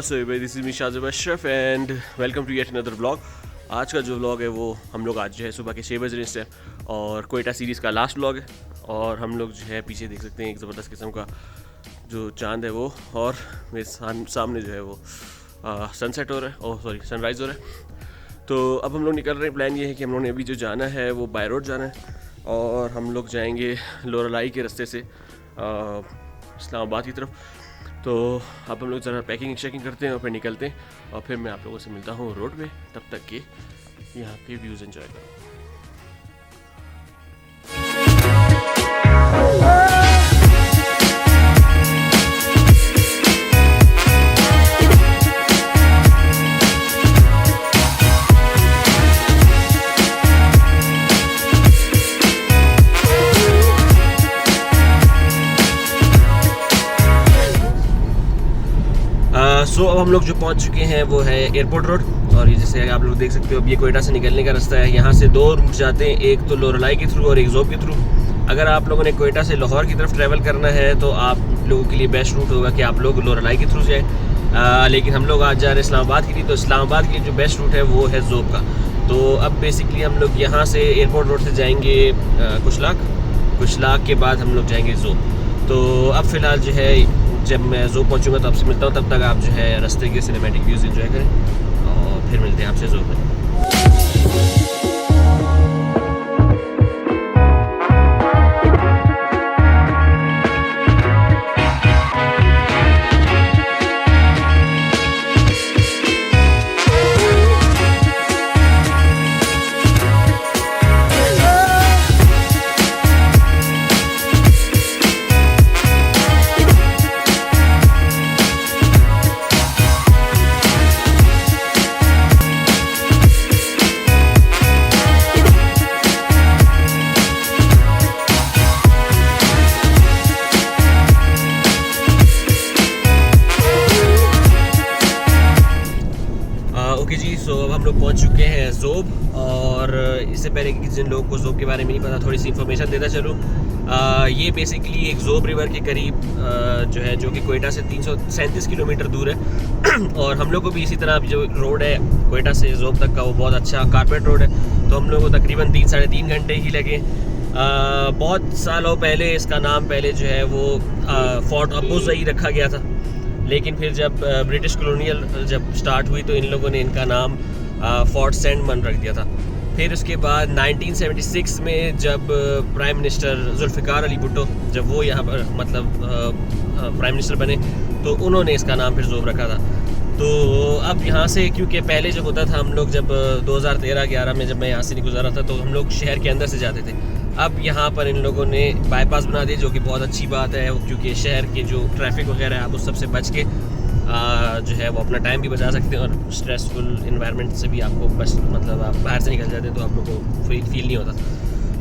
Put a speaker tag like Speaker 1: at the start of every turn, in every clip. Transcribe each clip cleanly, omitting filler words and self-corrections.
Speaker 1: So this is me Shajib Ashraf and welcome to yet another vlog. आज का जो vlog है वो हम लोग आज जो है सुबह के 6 बजे से और कोयटा सीरीज़ का लास्ट व्लॉग है। और हम लोग जो है पीछे देख सकते हैं एक ज़बरदस्त किस्म का जो चांद है वो, और मेरे सामने जो है वो सनसेट हो रहा है, ओह सॉरी सनराइज़ हो रहा है। तो अब हम लोग निकल रहे हैं। प्लान ये है कि हम लोग ने अभी जो जाना है वो बाय रोड जाना है और हम लोग जाएंगे लोरालाई के रास्ते से इस्लामाबाद की तरफ। तो अब हम लोग ज़रा पैकिंग शेकिंग करते हैं और फिर निकलते हैं और फिर मैं आप लोगों से मिलता हूँ रोड पे। तब तक के यहाँ के व्यूज़ एंजॉय करो। सो अब हम लोग जो पहुंच चुके हैं वो है एयरपोर्ट रोड। और ये जैसे आप लोग देख सकते हो अब ये कोयटा से निकलने का रास्ता है। यहाँ से दो रूट जाते हैं, एक तो लोरालाई के थ्रू और एक जोब के थ्रू। अगर आप लोगों ने कोयटा से लाहौर की तरफ ट्रैवल करना है तो आप लोगों के लिए बेस्ट रूट होगा कि आप लोग लोरालाई के थ्रू जाएँ। लेकिन हम लोग आज जा रहे हैं इस्लामाबाद के लिए, तो इस्लामाबाद के लिए जो बेस्ट रूट है वो है जोब का। तो अब बेसिकली हम लोग यहाँ से एयरपोर्ट रोड से जाएंगे कुशलाक के बाद हम लोग जाएंगे जोब। तो अब फ़िलहाल जो है जब मैं जोब पहुंचूंगा तो आपसे मिलता हूं। तब तक आप जो है रास्ते के सिनेमैटिक व्यूज़ एंजॉय करें और फिर मिलते हैं आपसे जोब में। ओके जी, सो अब हम लोग पहुंच चुके हैं जोब। और इससे पहले कि जिन लोगों को जोब के बारे में नहीं पता, थोड़ी सी इन्फॉर्मेशन देता चलूँ। ये बेसिकली एक जोब रिवर के करीब जो है, जो कि कोयटा से 337 किलोमीटर दूर है। और हम लोग को भी इसी तरह जो रोड है कोयटा से जोब तक का वो बहुत अच्छा कारपेट रोड है। तो हम लोग को तकरीबन 3 साढ़े 3 घंटे ही लगे। बहुत सालों पहले इसका नाम पहले जो है वो फोर्ट अबू ज़ई रखा गया था, लेकिन फिर जब ब्रिटिश कॉलोनियल जब स्टार्ट हुई तो इन लोगों ने इनका नाम फोर्ट सेंट मन रख दिया था। फिर उसके बाद 1976 में जब प्राइम मिनिस्टर जुल्फ़िकार अली भुट्टो जब वो यहाँ पर मतलब प्राइम मिनिस्टर बने तो उन्होंने इसका नाम फिर जोब रखा था। तो अब यहाँ से क्योंकि पहले जब होता था हम लोग जब 2013-11 में जब मैं यहाँ से नहीं गुजारा था तो हम लोग शहर के अंदर से जाते थे। अब यहाँ पर इन लोगों ने बाईपास बना दिया, जो कि बहुत अच्छी बात है क्योंकि शहर के जो ट्रैफिक वगैरह है आप उस सब से बच के जो है वो अपना टाइम भी बचा सकते हैं और स्ट्रेसफुल इन्वायरमेंट से भी आपको बस मतलब आप बाहर से निकल जाते हैं तो आप लोग को फील नहीं होता।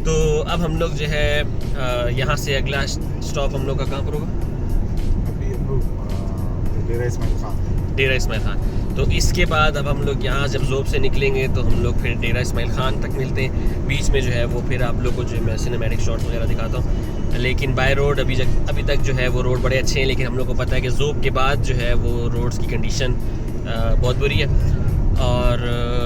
Speaker 1: तो अब हम लोग जो है यहाँ से अगला स्टॉप हम लोग का कहाँ पर होगा? डेरा इस्माइल खान। तो इसके बाद अब हम लोग यहाँ जब जोब से निकलेंगे तो हम लोग फिर डेरा इस्माइल खान तक मिलते हैं। बीच में जो है वो फिर आप लोग को जो मैं सिनेमैटिक शॉट्स वगैरह दिखाता हूँ। लेकिन बाय रोड अभी तक जो है वो रोड बड़े अच्छे हैं, लेकिन हम लोग को पता है कि जोब के बाद जो है वो रोड्स की कंडीशन बहुत बुरी है। और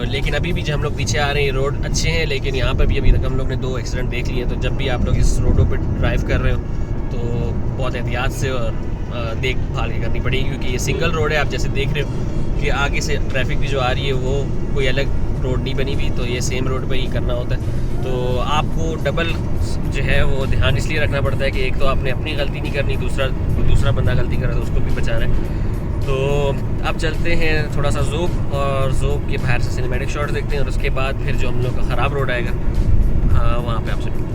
Speaker 1: लेकिन अभी भी जो हम लोग पीछे आ रहे हैं रोड अच्छे हैं, लेकिन यहाँ पर भी अभी तक हम लोग ने 2 एक्सीडेंट देख लिए। तो जब भी आप लोग इस रोडों पर ड्राइव कर रहे हो तो बहुत एहतियात से और देखभाल की करनी पड़ेगी, क्योंकि ये सिंगल रोड है। आप जैसे देख रहे हो कि आगे से ट्रैफिक भी जो आ रही है वो कोई अलग रोड नहीं बनी हुई, तो ये सेम रोड पे ही करना होता है। तो आपको डबल जो है वो ध्यान इसलिए रखना पड़ता है कि एक तो आपने अपनी गलती नहीं करनी, दूसरा बंदा गलती कर रहा है तो उसको भी बचाना है। तो अब चलते हैं थोड़ा सा जोब, और जोब के बाहर से सिनेमैटिक शॉट देखते हैं और उसके बाद फिर जो हम लोग का ख़राब रोड आएगा वहाँ पर आपसे मिलते हैं।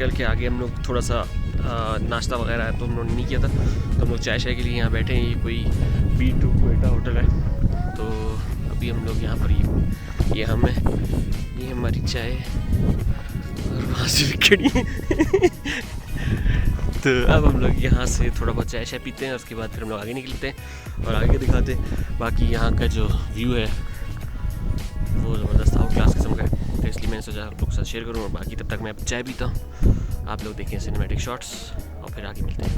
Speaker 1: चल के आगे हम लोग थोड़ा सा नाश्ता वगैरह है तो हम लोगों ने नहीं किया था, तो हम लोग चाय शाय के लिए यहाँ बैठे हैं। ये कोई B2 क्वेटा होटल है, तो अभी हम लोग यहाँ पर ये हम है, ये हमारी चाय और वहाँ से खड़ी तो अब हम लोग यहाँ से थोड़ा बहुत चाय शाय पीते हैं, उसके बाद फिर हम लोग आगे निकलते हैं और आगे दिखाते हैं। बाकी यहाँ का जो व्यू है वो ज़बरदस्त आउट क्लास किस्म का है, तो इसलिए मैंने सोचा आप लोग के साथ शेयर करूँ। और बाकी तब तक मैं चाय पीता हूँ, आप लोग देखें सिनेमैटिक शॉट्स और फिर आगे मिलते हैं।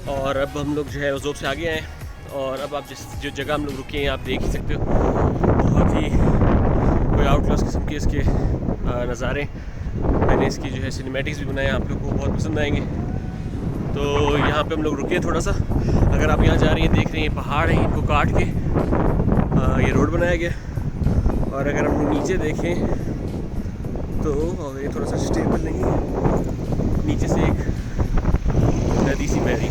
Speaker 1: और अब हम लोग जो है जोब से आगे आए और अब आप जो जगह हम लोग रुके हैं आप देख ही सकते हो, बहुत ही कोई आउट क्लास किस्म के इसके नज़ारे। मैंने इसकी जो है सिनेमैटिक्स भी बनाए, आप लोग को बहुत पसंद आएंगे। तो यहाँ पे हम लोग रुके थोड़ा सा, अगर आप यहाँ जा रही हैं देख रहे हैं पहाड़ हैं, इनको काट के ये रोड बनाया गया। और अगर हम नीचे देखें तो ये थोड़ा सा स्टेबल नहीं है, नीचे से एक नदी सी बह रही,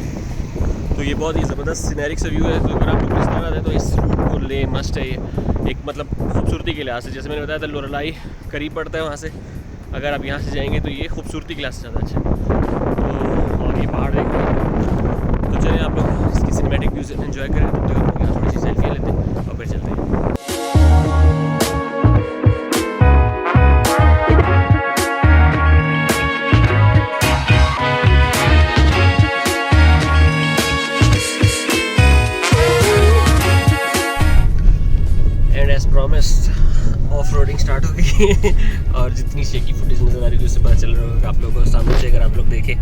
Speaker 1: तो ये बहुत ही ज़बरदस्त सीनरिक सा व्यू है। तो अगर आप लोग पाकिस्तान आते हैं तो इस रूट को ले मस्ट है, ये एक मतलब खूबसूरती के लिहाज से, जैसे मैंने बताया था लोरलाई करीब पड़ता है वहाँ से, अगर आप यहाँ से जाएंगे तो ये खूबसूरती के लिहाज से ज़्यादा अच्छा है। तो और ये पहाड़ देखते तो चलिए आप लोग इसकी सिनेमैटिक व्यूज़ एंजॉय करें, तब तक हम लोग यहाँ थोड़ी सी सेल्फी लेते हैं और फिर चलते हैं। ऑफ रोडिंग स्टार्ट हो गई और जितनी शेकी फुटेज नज़र आ रही है उससे पता चल रहा होगा आप लोगों को सामने से, अगर आप लोग देखें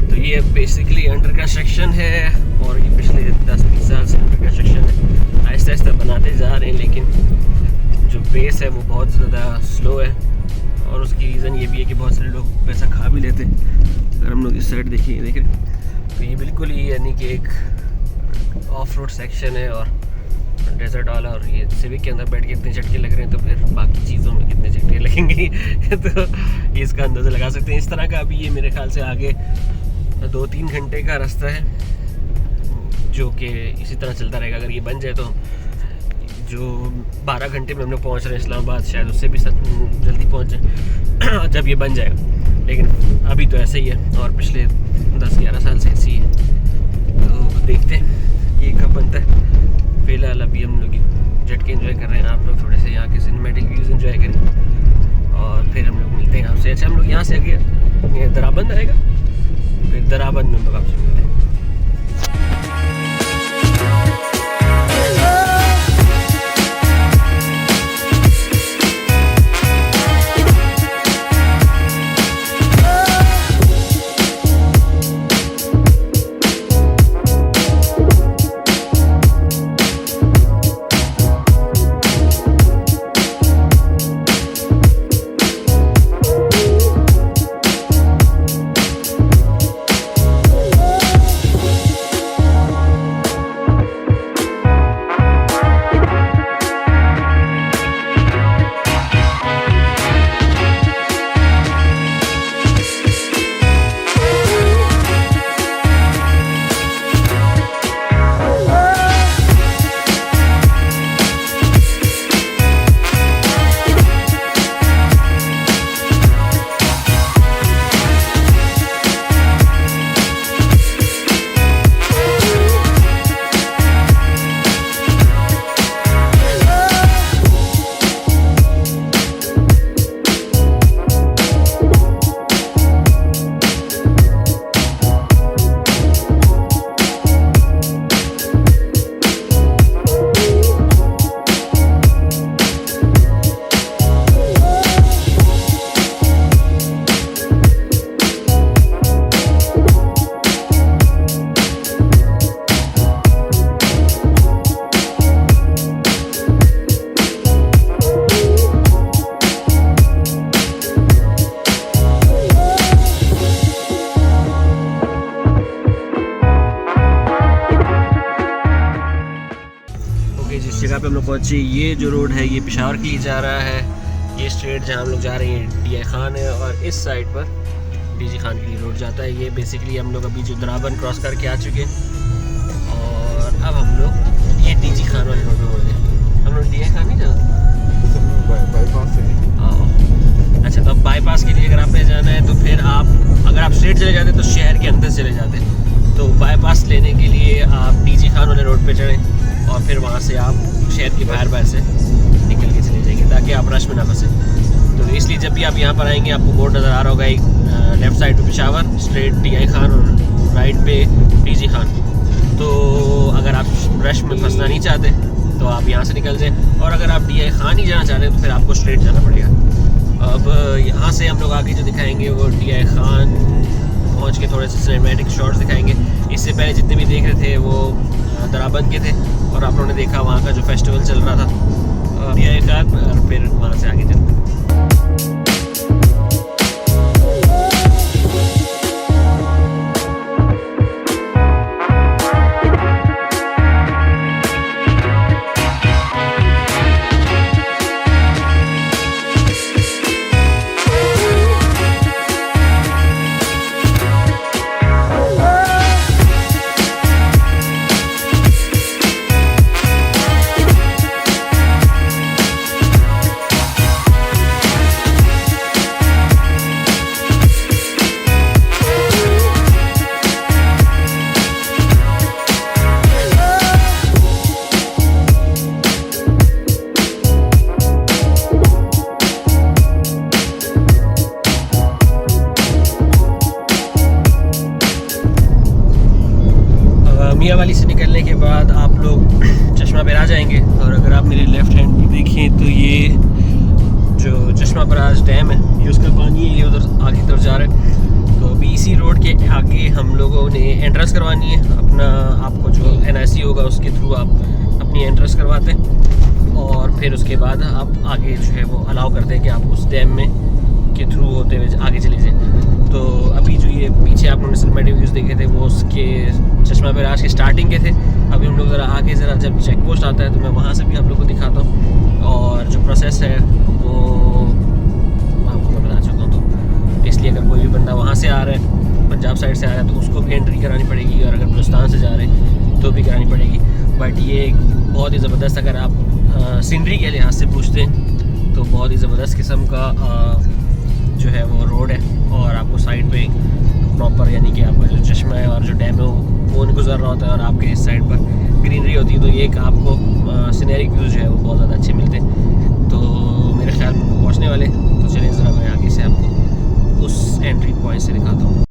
Speaker 1: तो ये बेसिकली अंडर कंस्ट्रक्शन है और ये पिछले 10-20 साल से अंडर कंस्ट्रक्शन है। आहिस्ता आहिस्ता बनाते जा रहे हैं, लेकिन जो बेस है वो बहुत ज़्यादा स्लो है और उसकी रीज़न ये भी है कि बहुत सारे लोग पैसा खा भी लेते हैं। अगर हम लोग इस साइड देखें तो ये बिल्कुल ही यानी कि एक ऑफ रोड सेक्शन है और डेजर्ट वाला, और ये सिविक के अंदर बैठ के इतने झटके लग रहे हैं तो फिर बाकी चीज़ों में कितने झटके लगेंगे तो इसका अंदाज़ा लगा सकते हैं। इस तरह का अभी ये मेरे ख्याल से आगे 2-3 घंटे का रास्ता है जो कि इसी तरह चलता रहेगा। अगर ये बन जाए तो जो 12 घंटे में हम लोग पहुँच रहे हैं इस्लामाबाद, शायद उससे भी जल्दी पहुँच जाए जब ये बन जाएगा, लेकिन अभी तो ऐसे ही है और पिछले 10-11 साल से ऐसे ही है। तो देखते हैं ये कब बनता है। फिलहाल अभी हम लोग झटके एंजॉय कर रहे हैं, आप लोग थोड़े से यहाँ के सिनेमैटिक व्यूज़ एंजॉय करें और फिर हम लोग मिलते हैं आपसे। अच्छा हम लोग यहाँ से आगे दराबंद आएगा, फिर दराबंद में हम लोग आपसे मिलते हैं। ओके, जिस जगह पे हम लोग पहुँचे, ये जो रोड है ये पेशावर के लिए जा रहा है। ये स्ट्रेट जहाँ हम लोग जा रहे हैं DI खान है, और इस साइड पर DG खान के लिए रोड जाता है। ये बेसिकली हम लोग अभी जो द्राबन क्रॉस करके आ चुके हैं, और अब हम लोग ये DG खान वाले रोड पे बोल गए। हम लोग DI खान नहीं जाना,
Speaker 2: बाईपास से
Speaker 1: अच्छा। तो अब बाईपास के लिए अगर आपने जाना है तो फिर आप, अगर आप स्ट्रेट चले जाते तो शहर के अंदर चले जाते, तो बाईपास लेने के लिए आप DG खान वाले रोड पे चढ़ें और फिर वहाँ से आप शहर के बाहर से निकल के चले जाएंगे, ताकि आप रश में ना फंसे। तो इसलिए जब भी आप यहाँ पर आएंगे आपको बोर्ड नज़र आ रहा होगा, एक लेफ़्ट साइड पे पेशावर, स्ट्रेट DI खान, और राइट पे DG खान। तो अगर आप रश में फंसना नहीं चाहते तो आप यहाँ से निकल जाएँ, और अगर आप DI खान ही जाना चाहते हैं तो फिर आपको स्ट्रेट जाना पड़ेगा। अब यहाँ से हम लोग आगे जो दिखाएंगे वो DI खान पहुँच के थोड़े से सिनेमैटिक शॉट्स दिखाएंगे। इससे पहले जितने भी देख रहे थे वो द्राबन के थे, और आप लोगों ने देखा वहाँ का जो फेस्टिवल चल रहा था DI खान, और फिर वहाँ से आगे चलते। मियाँ वाली से निकलने के बाद आप लोग चश्मा बेराज जाएंगे, और अगर आप मेरे लेफ़्ट हैंड पर देखें तो ये जो चश्मा बेराज डैम है, ये उसका पानी है, ये उधर आगे तरफ जा रहा है। तो अभी इसी रोड के आगे हम लोगों ने एंट्रेंस करवानी है अपना, आपको जो NIC होगा उसके थ्रू आप अपनी एंट्रेंस करवाते हैं, और फिर उसके बाद आप आगे जो है वो अलाउ करते हैं कि आप उस डैम में के थ्रू होते हुए आगे चले जाएँ। तो अभी जो ये पीछे आप लोगों ने सिनेमैटिक व्यूज़ देखे थे वो उसके चश्मा बेराज की स्टार्टिंग के थे। अभी हम लोग ज़रा आगे, ज़रा जब चेक पोस्ट आता है तो मैं वहाँ से भी आप लोग को दिखाता हूँ, और जो प्रोसेस है वो आपको मैं बता चुका हूँ। तो इसलिए अगर कोई भी बंदा वहाँ से आ रहा है, पंजाब साइड से आ रहा है, तो उसको भी एंट्री करानी पड़ेगी, और अगर बलुस्तान से जा रहे हैं तो भी करानी पड़ेगी। बट ये एक बहुत ही ज़बरदस्त, अगर आप सीनरी के लिहाज से पूछते हैं तो बहुत ही ज़बरदस्त किस्म का जो है वो रोड है, और आपको साइड पे प्रॉपर, यानी कि आपका जो चश्मा है और जो डैम है वो नहीं गुजर रहा होता है, और आपके इस साइड पर ग्रीनरी होती है, तो ये एक आपको सीनरिक व्यूज़ जो है वो बहुत ज़्यादा अच्छे मिलते हैं। तो मेरे ख्याल में पहुँचने वाले, तो चलिए ज़रा मैं आगे से आपको उस एंट्री पॉइंट से दिखाता हूँ।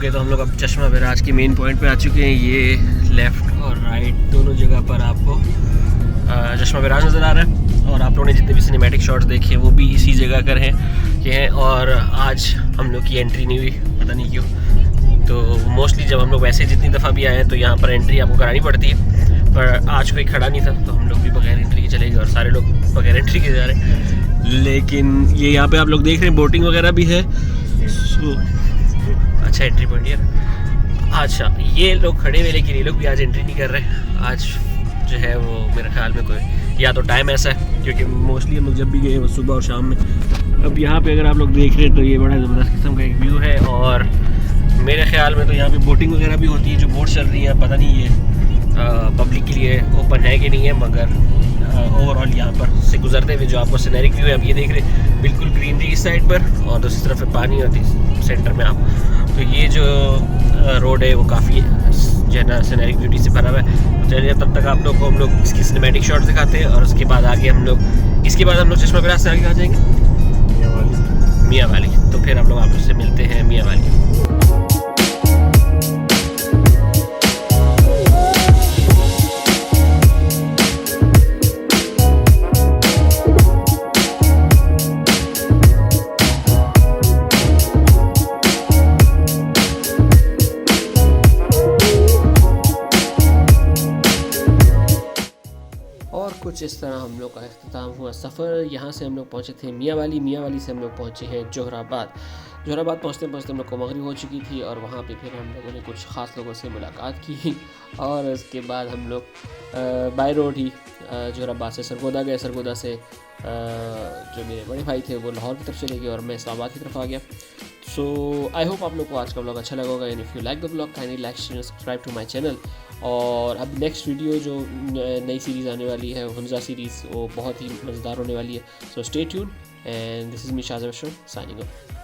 Speaker 1: तो हम लोग अब चश्मा बेराज की मेन पॉइंट पे आ चुके हैं। ये लेफ़्ट और राइट दोनों जगह पर आपको चश्मा बेराज नज़र आ रहा है, और आप लोगों ने जितने भी सिनेमैटिक शॉट्स देखे वो भी इसी जगह कर हैं। और आज हम लोग की एंट्री नहीं हुई, पता नहीं क्यों। तो मोस्टली जब हम लोग वैसे जितनी दफ़ा भी आए हैं तो यहाँ पर एंट्री आपको करानी पड़ती है, पर आज कोई खड़ा नहीं था तो हम लोग भी बगैर एंट्री के चले गए, और सारे लोग बगैर एंट्री के जा रहे हैं। लेकिन ये यहाँ पे आप लोग देख रहे हैं बोटिंग वगैरह भी है। अच्छा, एंट्री पॉइंट यार। अच्छा, ये लोग खड़े हुए, लेकिन ये लोग भी आज एंट्री नहीं कर रहे। आज जो है वो मेरे ख्याल में कोई, या तो टाइम ऐसा है, क्योंकि मोस्टली हम लोग जब भी गए वो सुबह और शाम में। अब यहाँ पे अगर आप लोग देख रहे हैं तो ये बड़ा ज़बरदस्त किस्म का एक व्यू है, और मेरे ख्याल में तो यहाँ पे बोटिंग वगैरह भी होती है। जो बोट चल रही है, पता नहीं ये पब्लिक के लिए ओपन है कि नहीं है, मगर ओवरऑल यहाँ पर से गुजरते हुए जो आपको सीनरिक व्यू है, अब ये देख रहे हैं बिल्कुल ग्रीनरी इस साइड पर, और दूसरी तरफ है पानी होती सेंटर में आप। तो ये जो रोड है वो काफ़ी जो है ना सीनरिक ब्यूटी से भरा हुआ है। तो चलिए तब तक आप लोग को हम लोग इसकी सिनेमैटिक शॉट्स दिखाते हैं, और उसके बाद आगे हम लोग, इसके बाद हम लोग चश्मा बेराज से आगे आ जाएंगे मियाँ वाली। तो फिर हम लोग आपसे मिलते हैं मियाँ वाली। कुछ इस तरह हम लोग का अख्ताम हुआ सफ़र। यहाँ से हम लोग पहुँचे थे मियांवाली, मियांवाली से हम लोग पहुँचे हैं जोहराबाद। जोहराबाद पहुँचते पहुँचते हम लोग को मगरिब हो चुकी थी और वहाँ पे फिर हम लोगों ने कुछ ख़ास लोगों से मुलाकात की और उसके बाद हम लोग बाय रोड ही जोहराबाद से सरगोदा गए। सरगोदा से जो मेरे बड़े भाई थे वो लाहौर की तरफ चले गए और मैं इस्लामाबाद की तरफ आ गया। सो आई होप आप लोग को आज का ब्लॉग अच्छा लगा होगा। And if you like the blog kindly like share subscribe to my channel. और अब नेक्स्ट वीडियो जो नई सीरीज़ आने वाली है हुंजा सीरीज़, वो बहुत ही मज़ेदार होने वाली है। So stay tune and this is me Shaz Ashraf signing of.